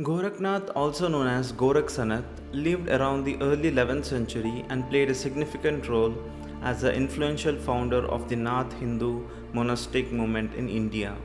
Gorakhnath, also known as Gorakhsanath, lived around the early 11th century and played a significant role as the influential founder of the Nath Hindu monastic movement in India.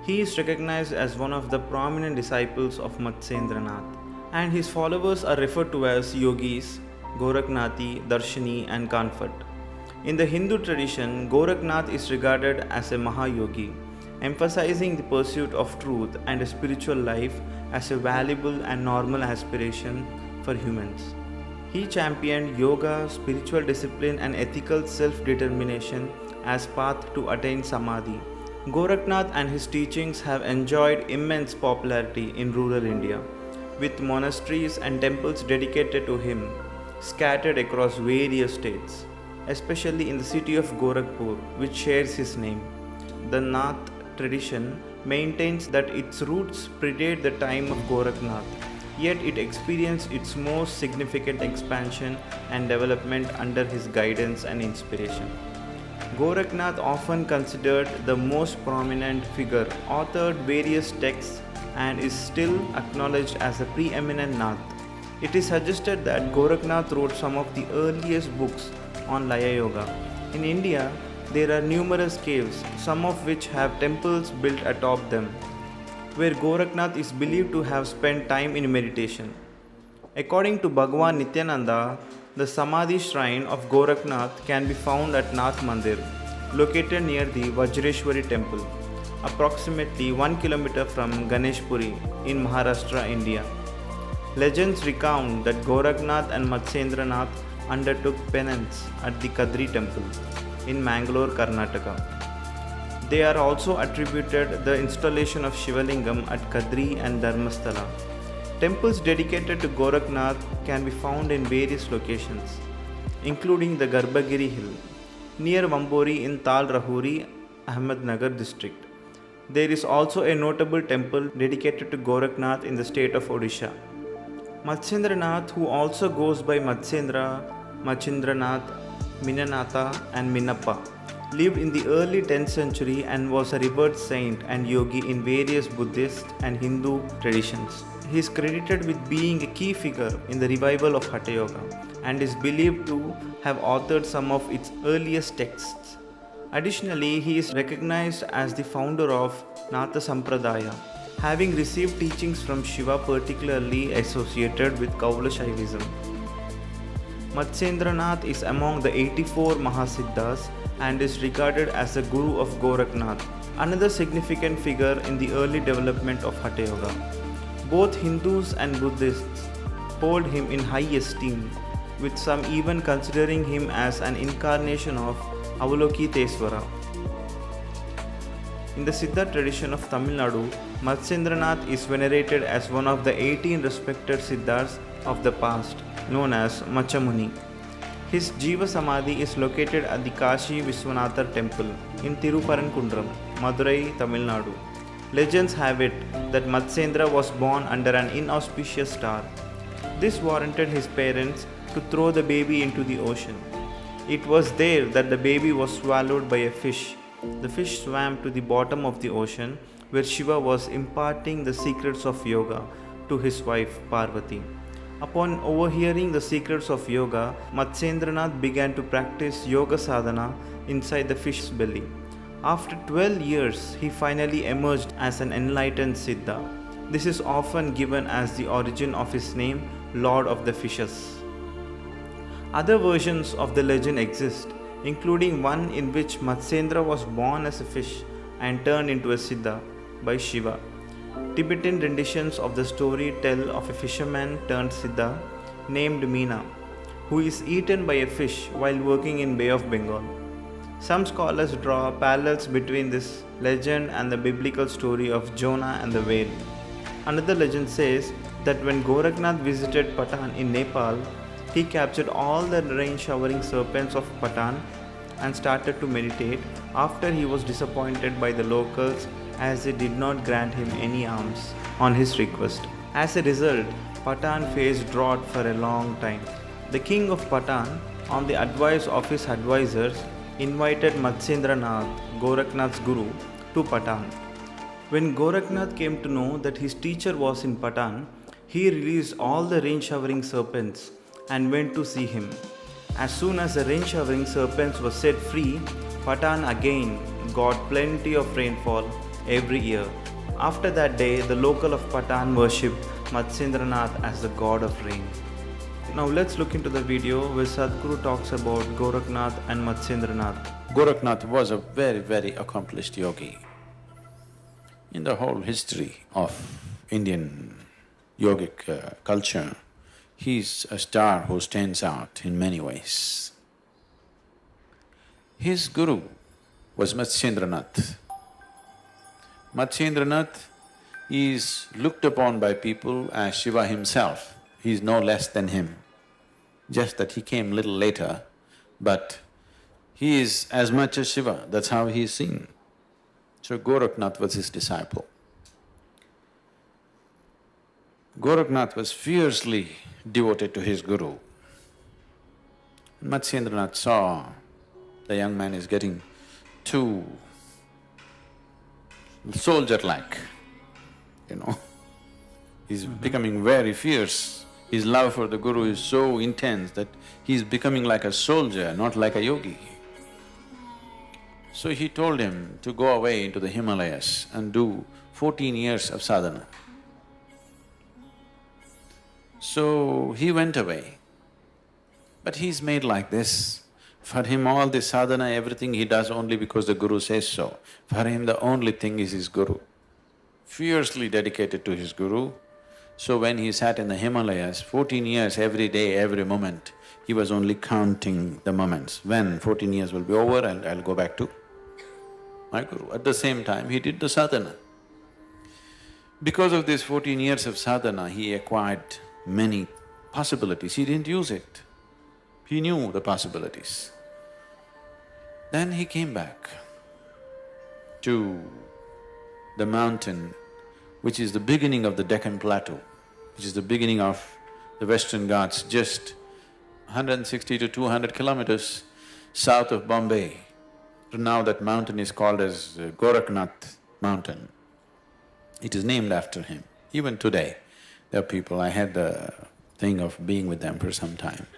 He is recognized as one of the prominent disciples of Matsyendranath, and his followers are referred to as Yogis, Gorakhnathi, Darshini, and Kanfat. In the Hindu tradition, Gorakhnath is regarded as a Mahayogi, emphasizing the pursuit of truth and a spiritual life as a valuable and normal aspiration for humans. He championed yoga, spiritual discipline, and ethical self-determination as path to attain samadhi. Gorakhnath and his teachings have enjoyed immense popularity in rural India, with monasteries and temples dedicated to him scattered across various states, especially in the city of Gorakhpur, which shares his name. The Nath tradition maintains that its roots predate the time of Gorakhnath, yet it experienced its most significant expansion and development under his guidance and inspiration. Gorakhnath, often considered the most prominent figure, authored various texts and is still acknowledged as a preeminent Nath. It is suggested that Gorakhnath wrote some of the earliest books on Laya Yoga. In India, there are numerous caves, some of which have temples built atop them, where Gorakhnath is believed to have spent time in meditation. According to Bhagavan Nityananda, the Samadhi shrine of Gorakhnath can be found at Nath Mandir, located near the Vajreshwari temple, approximately 1 kilometer from Ganeshpuri in Maharashtra, India. Legends recount that Gorakhnath and Matsyendranath undertook penance at the Kadri temple in Mangalore, Karnataka. They are also attributed the installation of Shivalingam at Kadri and Dharmasthala. Temples dedicated to Gorakhnath can be found in various locations, including the Garbhagiri Hill, near Vambori in Tal Rahuri, Ahmednagar district. There is also a notable temple dedicated to Gorakhnath in the state of Odisha. Matsyendranath, who also goes by Matsyendra, Machindranath, Minanatha, and Minappa, lived in the early 10th century and was a revered saint and yogi in various Buddhist and Hindu traditions. He is credited with being a key figure in the revival of Hatha Yoga and is believed to have authored some of its earliest texts. Additionally, he is recognized as the founder of Natha Sampradaya, having received teachings from Shiva particularly associated with Kaula Shaivism. Matsyendranath is among the 84 Mahasiddhas and is regarded as the Guru of Gorakhnath, another significant figure in the early development of Hatha Yoga. Both Hindus and Buddhists hold him in high esteem, with some even considering him as an incarnation of Avalokitesvara. In the Siddha tradition of Tamil Nadu, Matsyendranath is venerated as one of the 18 respected Siddhas of the past, known as Machamuni. His Jiva Samadhi is located at the Kashi Vishwanathar temple in Tiruparankuntram, Madurai, Tamil Nadu. Legends have it that Matsyendra was born under an inauspicious star. This warranted his parents to throw the baby into the ocean. It was there that the baby was swallowed by a fish. The fish swam to the bottom of the ocean, where Shiva was imparting the secrets of yoga to his wife Parvati. Upon overhearing the secrets of yoga, Matsyendranath began to practice yoga sadhana inside the fish's belly. After 12 years, he finally emerged as an enlightened Siddha. This is often given as the origin of his name, Lord of the Fishes. Other versions of the legend exist, including one in which Matsyendra was born as a fish and turned into a Siddha by Shiva. Tibetan renditions of the story tell of a fisherman turned Siddha named Meena, who is eaten by a fish while working in Bay of Bengal. Some scholars draw parallels between this legend and the biblical story of Jonah and the whale. Another legend says that when Gorakhnath visited Patan in Nepal, he captured all the rain-showering serpents of Patan and started to meditate after he was disappointed by the locals as they did not grant him any alms on his request. As a result, Patan faced drought for a long time. The king of Patan, on the advice of his advisors, invited Matsyendranath, Gorakhnath's guru, to Patan. When Gorakhnath came to know that his teacher was in Patan, he released all the rain showering serpents and went to see him. As soon as the rain showering serpents were set free, Patan again got plenty of rainfall every year. After that day, the local of Patan worshipped Matsyendranath as the god of rain. Now let's look into the video where Sadhguru talks about Gorakhnath and Matsyendranath. Gorakhnath was a very, very accomplished yogi. In the whole history of Indian yogic culture, he's a star who stands out in many ways. His guru was Matsyendranath. Matsyendranath is looked upon by people as Shiva himself. He is no less than him, just that he came little later, but he is as much as Shiva, that's how he is seen. So Gorakhnath was his disciple. Gorakhnath was fiercely devoted to his guru. Matsyendranath saw the young man is getting too soldier-like, you know. He's becoming very fierce. His love for the guru is so intense that he's becoming like a soldier, not like a yogi. So he told him to go away into the Himalayas and do 14 years of sadhana. So he went away, but he's made like this. For him all this sadhana, everything he does only because the guru says so. For him the only thing is his guru. Fiercely dedicated to his guru. So when he sat in the Himalayas, 14 years every day, every moment, he was only counting the moments. When 14 years will be over, I'll go back to my guru. At the same time, he did the sadhana. Because of this 14 years of sadhana, he acquired many possibilities. He didn't use it. He knew the possibilities. Then he came back to the mountain which is the beginning of the Deccan Plateau, which is the beginning of the Western Ghats, just 160 to 200 kilometers south of Bombay. Now that mountain is called as Gorakhnath mountain. It is named after him. Even today, there are people, I had the thing of being with them for some time.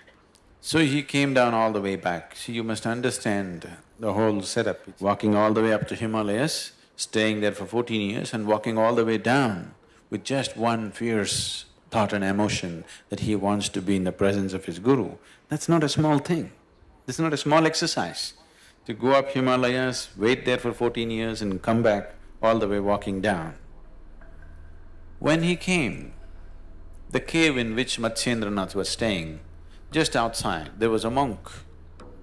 So he came down all the way back. See, you must understand the whole setup. Walking all the way up to Himalayas, staying there for 14 years and walking all the way down with just one fierce thought and emotion that he wants to be in the presence of his guru. That's not a small thing. This is not a small exercise. To go up Himalayas, wait there for 14 years and come back all the way walking down. When he came, the cave in which Matsyendranath was staying, just outside, there was a monk.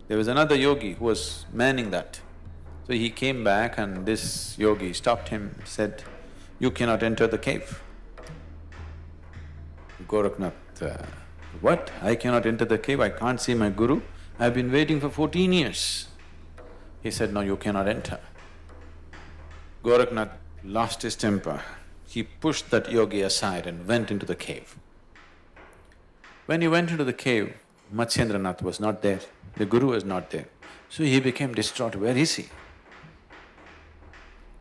There was another yogi who was manning that. So he came back and this yogi stopped him, said, "You cannot enter the cave." Gorakhnath, "What? I cannot enter the cave? I can't see my guru? I've been waiting for 14 years. He said, "No, you cannot enter." Gorakhnath lost his temper. He pushed that yogi aside and went into the cave. When he went into the cave, Matsyendranath was not there, the guru was not there. So he became distraught, where is he?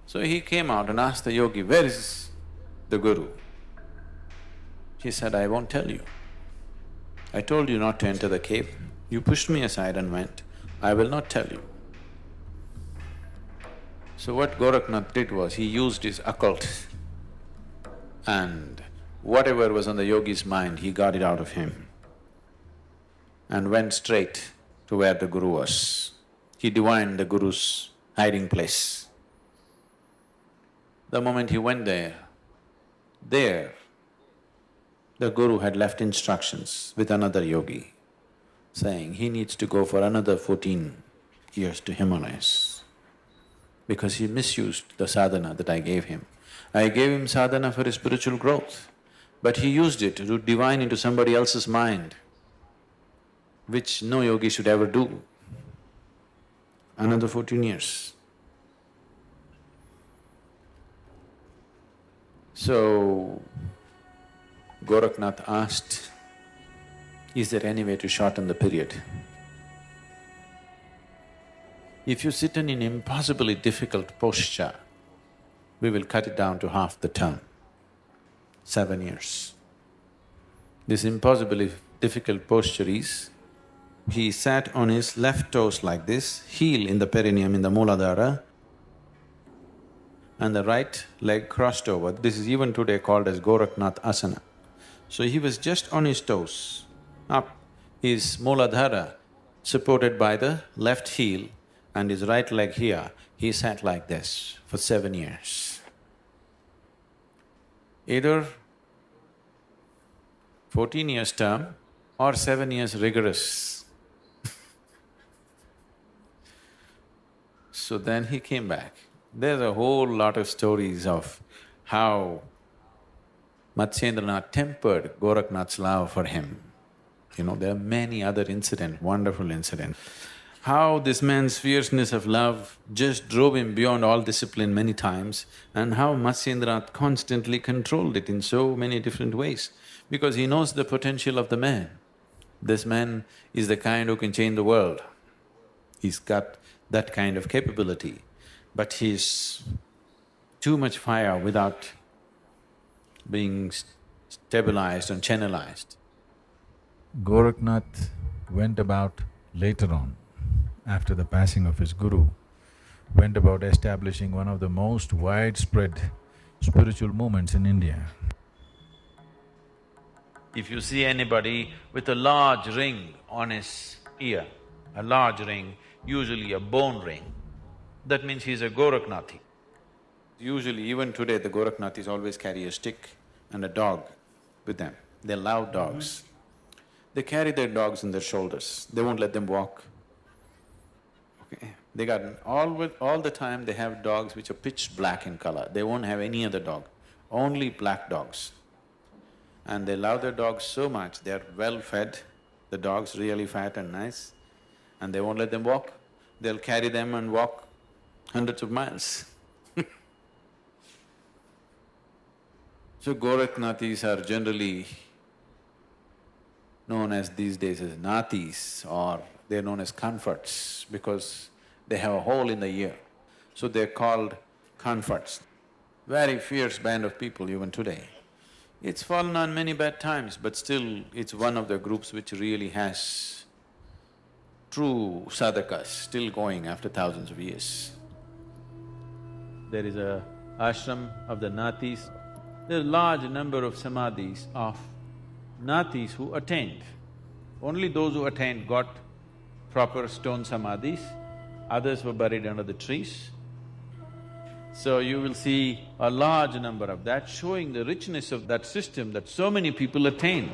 So he came out and asked the yogi, "Where is the guru?" He said, "I won't tell you. I told you not to enter the cave. You pushed me aside and went. I will not tell you." So what Gorakhnath did was, he used his occult and whatever was on the yogi's mind, he got it out of him and went straight to where the guru was. He divined the guru's hiding place. The moment he went there, the guru had left instructions with another yogi, saying he needs to go for another 14 years to Himalayas because he misused the sadhana that I gave him. I gave him sadhana for his spiritual growth, but he used it to divine into somebody else's mind, which no yogi should ever do. Another 14 years. So, Gorakhnath asked, "Is there any way to shorten the period? If you sit in an impossibly difficult posture, we will cut it down to half the term, 7 years. This impossibly difficult posture is, he sat on his left toes like this, heel in the perineum in the Mooladhara, and the right leg crossed over. This is even today called as Gorakhnath asana. So he was just on his toes, up, his Mooladhara supported by the left heel and his right leg here. He sat like this for 7 years. Either 14 years term or 7 years rigorous. So then he came back. There's a whole lot of stories of how Matsyendranath tempered Gorakhnath's love for him. You know, there are many other incidents, wonderful incidents. How this man's fierceness of love just drove him beyond all discipline many times, and how Matsyendranath constantly controlled it in so many different ways, because he knows the potential of the man. This man is the kind who can change the world. He's got that kind of capability, but he's too much fire without being stabilized and channelized. Gorakhnath went about later on, after the passing of his guru, went about establishing one of the most widespread spiritual movements in India. If you see anybody with a large ring on his ear, a large ring, usually a bone ring, that means he's a Gorakhnathi. Usually even today the Gorakhnathis always carry a stick and a dog with them. They love dogs. They carry their dogs on their shoulders, they won't let them walk. Okay. They got… all the time they have dogs which are pitch black in color, they won't have any other dog, only black dogs. And they love their dogs so much, they're well fed, the dog's really fat and nice, and they won't let them walk. They'll carry them and walk hundreds of miles. So Gorakhnathis are generally known as these days as Nathis, or they're known as comforts because they have a hole in the ear. So they're called comforts. Very fierce band of people even today. It's fallen on many bad times, but still it's one of the groups which really has true sadhakas still going after thousands of years. There is a ashram of the Nathis. There are a large number of samadhis of Nathis who attained. Only those who attained got proper stone samadhis, others were buried under the trees. So you will see a large number of that, showing the richness of that system that so many people attained.